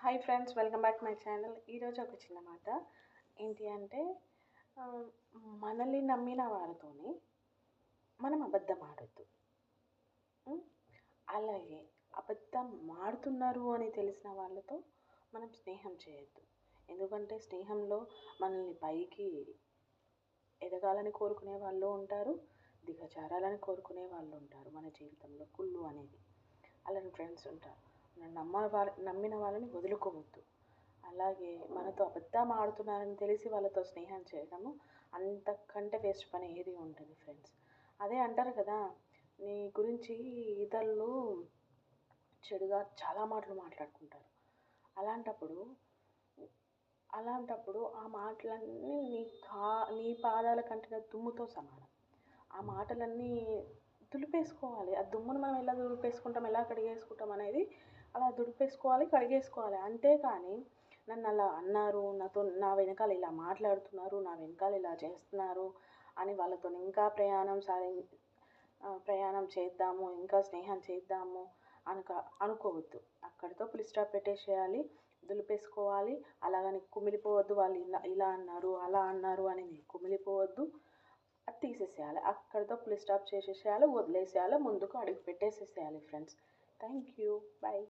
Hi friends, welcome back my channel. ఈరోజు ఒక చిన్న మాట ఏంటి అంటే ఆహ్, మనల్ని నమ్మిన వాళ్ళతోని మనం అబద్ధం ఆడొద్దు. హ్మ్. అలాగే అబద్ధం ఆడుతున్నారు అని తెలిసిన వాళ్ళతో మనం స్నేహం చేయొద్దు. ఎందుకంటే స్నేహంలో మనల్ని పైకి ఎదగాలని కోరుకునే వాళ్ళు ఉంటారు. దిగజారాలని కోరుకునే వాళ్ళు ఉంటారు. మన జీవితంలో కుళ్ళు అనేది. అలాంటి ఫ్రెండ్స్ ఉంటారు. మనం నమ్మిన వాళ్ళని వదులుకోవద్దు. అలాగే మనతో అబద్ధం ఆడుతున్నారని తెలిసి వాళ్ళతో స్నేహం చేయడము అంతకంటే వేస్ట్ పని ఏది ఉండదు ఫ్రెండ్స్. అదే అంటారు కదా, నీ గురించి ఇతరులు చెడుగా చాలా మాటలు మాట్లాడుకుంటారు. అలాంటప్పుడు అలాంటప్పుడు ఆ మాటలన్నీ నీ పాదాల కంటిన దుమ్ముతో సమానం. ఆ మాటలన్నీ దులిపేసుకోవాలి. ఆ దుమ్మును మనం ఎలా దులిపేసుకుంటాం, ఎలా కడిగేసుకుంటాం అనేది అలా దులిపేసుకోవాలి, కడిగేసుకోవాలి. అంతేకానీ నన్నలా అన్నారు, నా వెనకాల ఇలా మాట్లాడుతున్నారు, నా వెనకాల ఇలా చేస్తున్నారు అని వాళ్ళతోని ఇంకా ప్రయాణం చేద్దాము, ఇంకా స్నేహం చేద్దాము అనుకోవద్దు. అక్కడితో ఫుల్ స్టాప్ పెట్టేసేయాలి, దులిపేసుకోవాలి. అలాగని కుమిలిపోవద్దు. వాళ్ళు ఇలా అన్నారు, అలా అన్నారు అని కుమిలిపోవద్దు. అది తీసేసేయాలి. అక్కడితో ఫుల్ స్టాప్ చేసేసేయాలి, వదిలేసేయాలి, ముందుకు అడుగు పెట్టేసేసేయాలి ఫ్రెండ్స్. Thank you. బై.